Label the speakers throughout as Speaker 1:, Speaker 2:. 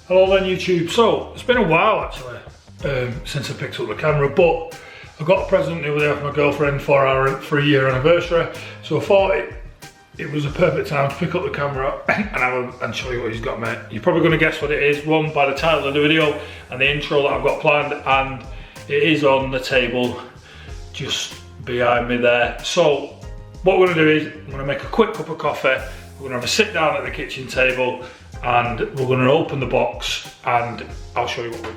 Speaker 1: Hello then YouTube. So, it's been a while actually since I picked up the camera, but I got a present the other day off my girlfriend for our 3-year anniversary, so I thought it was a perfect time to pick up the camera and show you what he's got, mate. You're probably going to guess what it is, one, by the title of the video and the intro that I've got planned, and it is on the table just behind me there. So what we're going to do is I'm going to make a quick cup of coffee, we're going to have a sit down at the kitchen table, and we're going to open the box and I'll show you what we've got.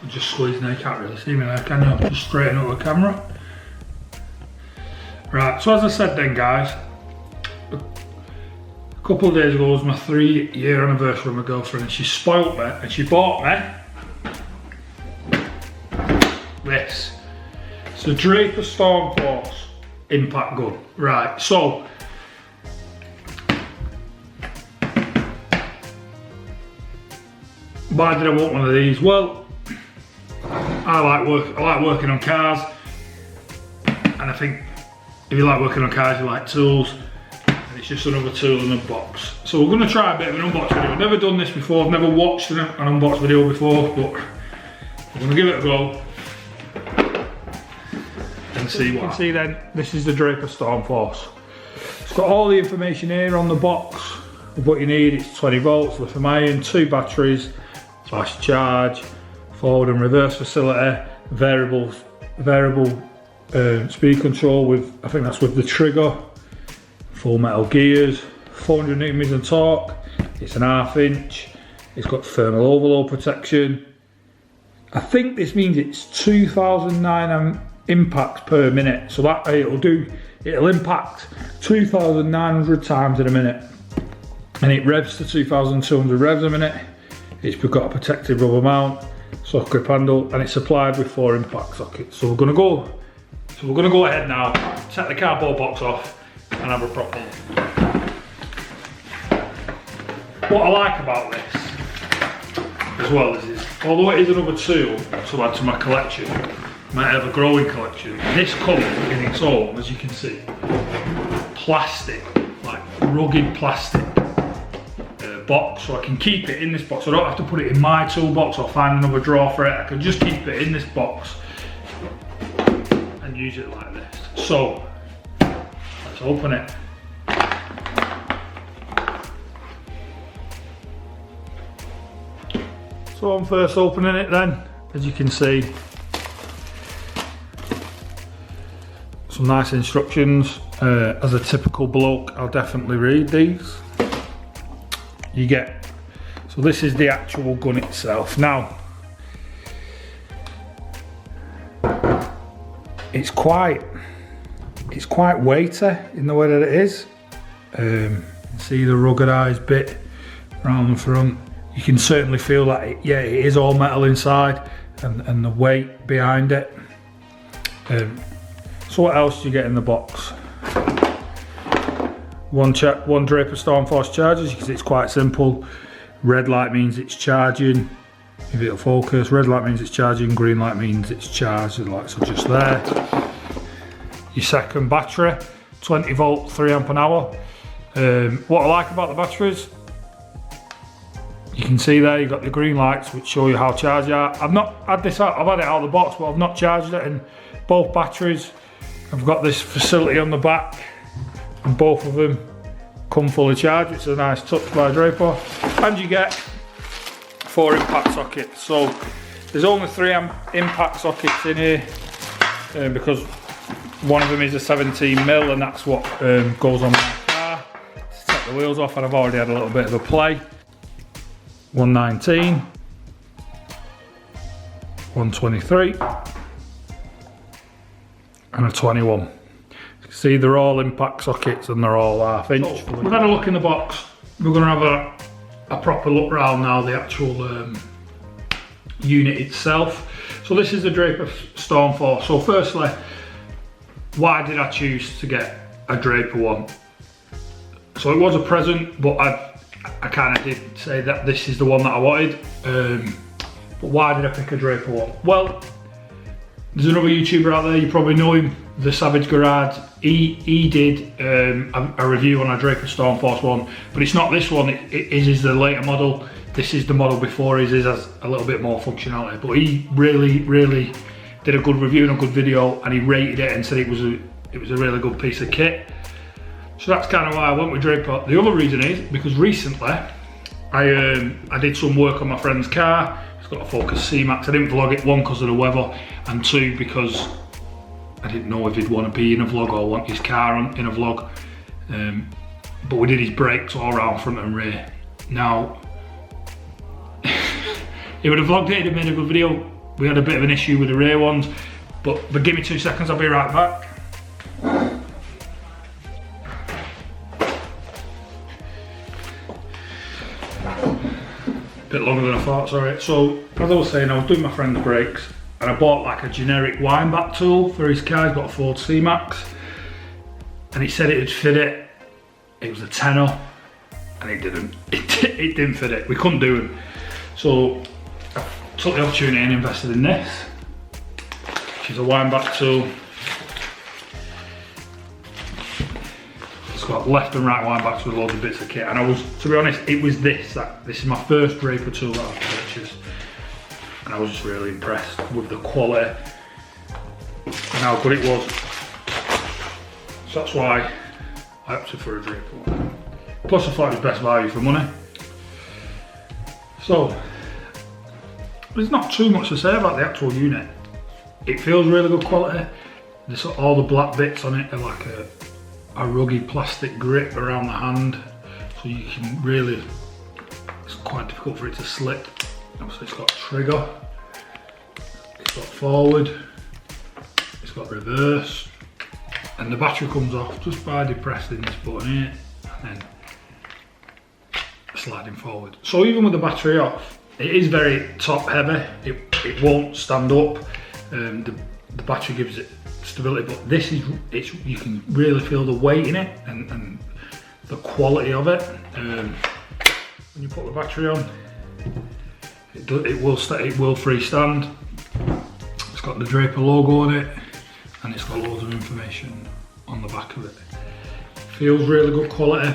Speaker 1: Just squeezing, you can't really see me there, can you? Just straighten up the camera. Right, so as I said then guys, a couple of days ago was my 3-year anniversary with my girlfriend, and she spoilt me and she bought me this. It's a Draper Storm Force impact gun. Right, so why did I want one of these? Well, I like working on cars, and I think if you like working on cars, you like tools, and it's just another tool in a box. So we're going to try a bit of an unbox video. I've never done this before, I've never watched an unbox video before, but we're going to give it a go and see what. You can see then, this is the Draper Storm Force. It's got all the information here on the box of what you need. It's 20 volts, lithium ion, 2 batteries, fast charge, forward and reverse facility, variable speed control with, I think that's with the trigger, full metal gears, 400 newton of torque, it's an 1/2 inch, it's got thermal overload protection. I think this means it's 2009 impacts per minute, so that it'll impact 2,900 times in a minute, and it revs to 2,200 revs a minute. It's got a protective rubber mount, soft grip handle, and it's supplied with 4 impact sockets. So we're gonna go ahead now, take the cardboard box off and have a proper look. What I like about this as well is, although it is another tool to add to my collection, my ever growing collection, this comes in its own, as you can see, plastic, like rugged plastic box, so I can keep it in this box. I don't have to put it in my toolbox or find another drawer for it. I can just keep it in this box and use it like this. So let's open it. So I'm first opening it then, as you can see, some nice instructions. As a typical bloke, I'll definitely read these. You get, so this is the actual gun itself. Now, it's quite weighty in the way that it is. See the ruggedized bit around the front. You can certainly feel that it is all metal inside, and the weight behind it. So what else do you get in the box? One Draper Storm Force chargers, because it's quite simple. Red light means it's charging, if it'll focus. Red light means it's charging, green light means it's charged. The lights are just there. Your second battery, 20 volt, 3 amp an hour. What I like about the batteries, you can see there you've got the green lights which show you how charged you are. I've not had this out, I've had it out of the box, but I've not charged it, and both batteries have got this facility on the back, and both of them come fully charged, which is a nice touch by Draper. And you get 4 impact sockets. So there's only 3 impact sockets in here, because one of them is a 17mm, and that's what goes on my car to take the wheels off, and I've already had a little bit of a play. 119, 123 and a 21. You can see they're all impact sockets and they're all 1/2 inch. So we've had a look in the box. We're going to have a proper look round now, the actual unit itself. So this is the Draper Storm Force. So firstly, why did I choose to get a Draper one? So it was a present, but I kind of did say that this is the one that I wanted. But why did I pick a Draper one? Well, there's another YouTuber out there, you probably know him, The Savage Garage. He did a review on a Draper Storm Force one, but it's not this one, it is the later model. This is the model before his, has a little bit more functionality. But he really did a good review and a good video, and he rated it and said it was a really good piece of kit. So that's kind of why I went with Draper. The other reason is because recently I did some work on my friend's car. It's got a Focus C-Max. I didn't vlog it, one because of the weather, and two because I didn't know if he'd want to be in a vlog or want his car in a vlog. But we did his brakes all around front and rear. Now, he would have vlogged it, he'd have made a good video. We had a bit of an issue with the rear ones, but give me 2 seconds, I'll be right back. Bit longer than I thought, sorry. So, as I was saying, I was doing my friend's brakes, and I bought like a generic wind back tool for his car. He's got a Ford C-Max, and he said it would fit it. It was a tenner, and it didn't. It didn't fit it. We couldn't do it. So I took the opportunity and invested in this, which is a wind back tool. It's got left and right wind backs with loads of bits of kit, and I was, to be honest, it was this is my first Draper tool that I've purchased, and I was just really impressed with the quality and how good it was. So that's why I opted for a Draper one. Plus I thought it was best value for money. So there's not too much to say about the actual unit. It feels really good quality. There's all the black bits on it are like a rugged plastic grip around the hand, so you can really, it's quite difficult for it to slip. Obviously it's got a trigger, it's got forward, it's got reverse, and the battery comes off just by depressing this button here and then sliding forward. So even with the battery off, it is very top heavy, it won't stand up. The battery gives it stability, but this is, you can really feel the weight in it and the quality of it. When you put the battery on, it will freestand. It's got the Draper logo on it, and it's got loads of information on the back of it. Feels really good quality.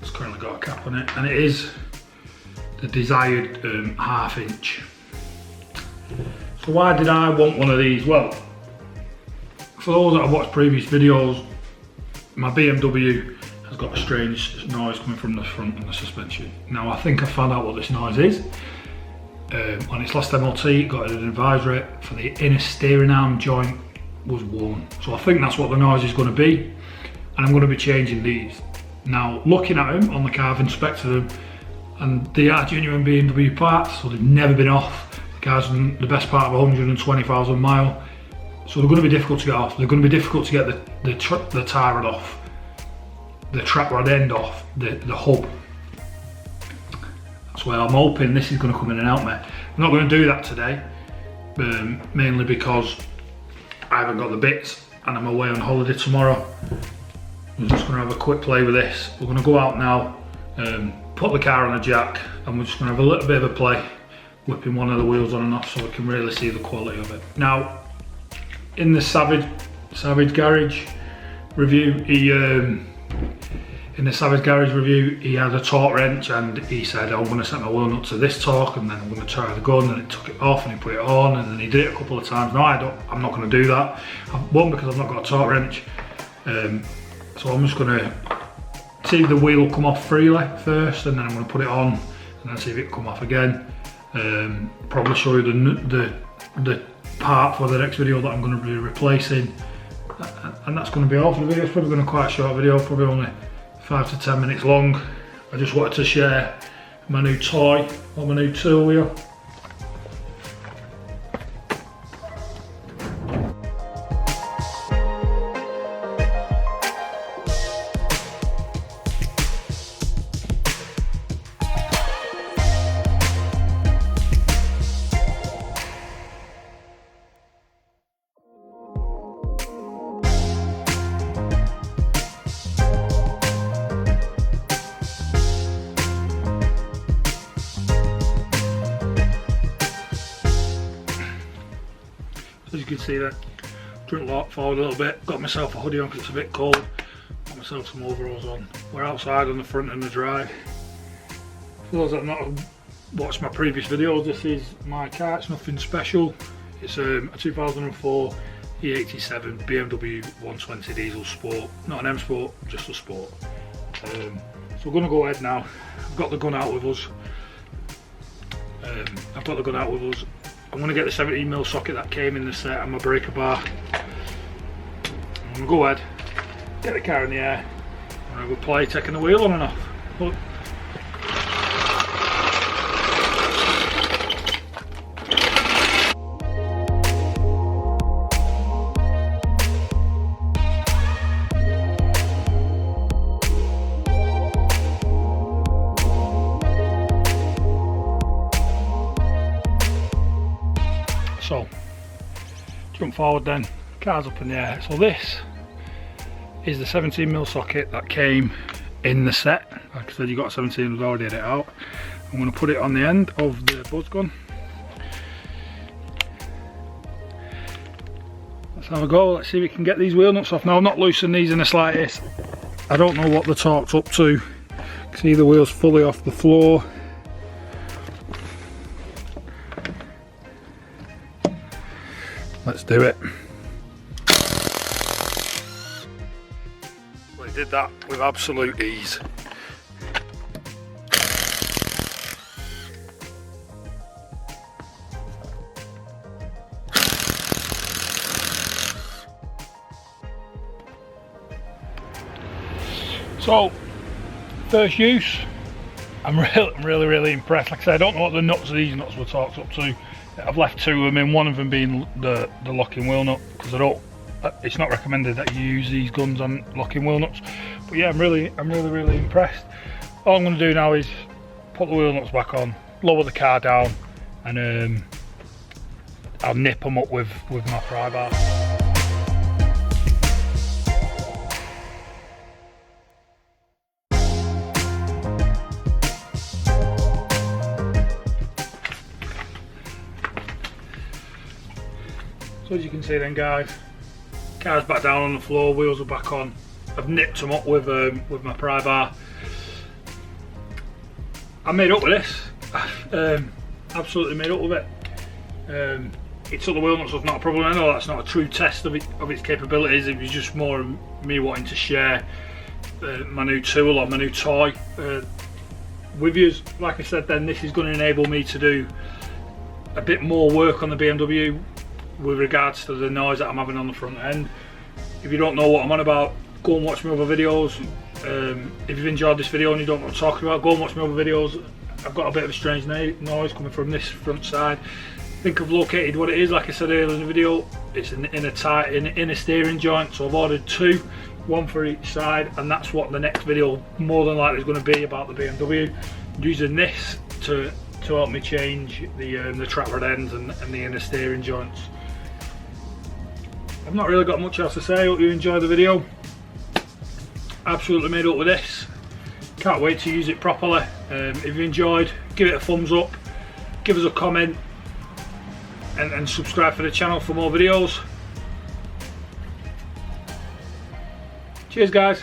Speaker 1: It's currently got a cap on it, and it is the desired 1/2 inch. So why did I want one of these? Well, for those that have watched previous videos, my BMW has got a strange noise coming from the front and the suspension. Now I think I found out what this noise is. On its last MOT, it got an advisory for the inner steering arm joint was worn. So I think that's what the noise is going to be, and I'm going to be changing these. Now looking at them on the car, I've inspected them, and they are genuine BMW parts, so they've never been off. The car's done the best part of 120,000 miles. So they're going to be difficult to get off. They're going to be difficult to get the tie rod off, the trap rod end off, the hub. That's why I'm hoping this is going to come in and help me. I'm not going to do that today, mainly because I haven't got the bits and I'm away on holiday tomorrow. I'm just going to have a quick play with this. We're going to go out now, put the car on a jack, and we're just going to have a little bit of a play, whipping one of the wheels on and off so we can really see the quality of it. Now, in the Savage Garage review, he had a torque wrench, and he said, I'm going to set my wheel nut to this torque, and then I'm going to try the gun, and it took it off and he put it on, and then he did it a couple of times. No, I'm not going to do that. One, because I've not got a torque wrench, so I'm just going to see if the wheel will come off freely first, and then I'm going to put it on and then see if it will come off again. Probably show you the part for the next video that I'm going to be replacing, and that's going to be all for the video. It's probably going to be quite a short video, probably only 5 to 10 minutes long. I just wanted to share my new toy or my new tool here. can see that. Drink forward a little bit, got myself a hoodie on because it's a bit cold, got myself some overalls on. We're outside on the front and the drive. For those that have not watched my previous videos, this is my car, it's nothing special. It's a 2004 E87 BMW 120 diesel sport, not an M Sport, just a sport. So we're going to go ahead now. I've got the gun out with us. I'm going to get the 17mm socket that came in the set and my breaker bar. I'm going to go ahead, get the car in the air, and I'll play taking the wheel on and off. Look. So, jump forward then, car's up in the air. So this is the 17mm socket that came in the set. Like I said, you got a 17, I've already had it out. I'm going to put it on the end of the buzz gun. Let's have a go, let's see if we can get these wheel nuts off. Now I'm not loosening these in the slightest. I don't know what the torque's up to. You can see the wheel's fully off the floor. Let's do it. We did that with absolute ease. So, first use, I'm really impressed. Like I said, I don't know what the nuts of these nuts were torqued up to. I've left two of them in, one of them being the locking wheel nut, because it's not recommended that you use these guns on locking wheel nuts. But yeah, I'm really impressed. All I'm going to do now is put the wheel nuts back on, lower the car down, and I'll nip them up with my pry bar. So as you can see then guys, car's back down on the floor, wheels are back on. I've nipped them up with my pry bar. I made up with this, absolutely made up with it. It took the wheel nuts off, not a problem. I know that's not a true test of its capabilities, it was just more me wanting to share my new tool or my new toy with you. Like I said then, this is going to enable me to do a bit more work on the BMW with regards to the noise that I'm having on the front end. If you don't know what I'm on about, go and watch my other videos. If you've enjoyed this video and you don't know what I'm talking about, go and watch my other videos. I've got a bit of a strange noise coming from this front side. I think I've located what it is. Like I said earlier in the video, it's an inner steering joint, so I've ordered two, one for each side, and that's what the next video more than likely is going to be about the BMW. I'm using this to help me change the trap rod ends and the inner steering joints. I've not really got much else to say. I hope you enjoyed the video. Absolutely made up with this. Can't wait to use it properly. If you enjoyed, give it a thumbs up, give us a comment, and subscribe for the channel for more videos. Cheers guys.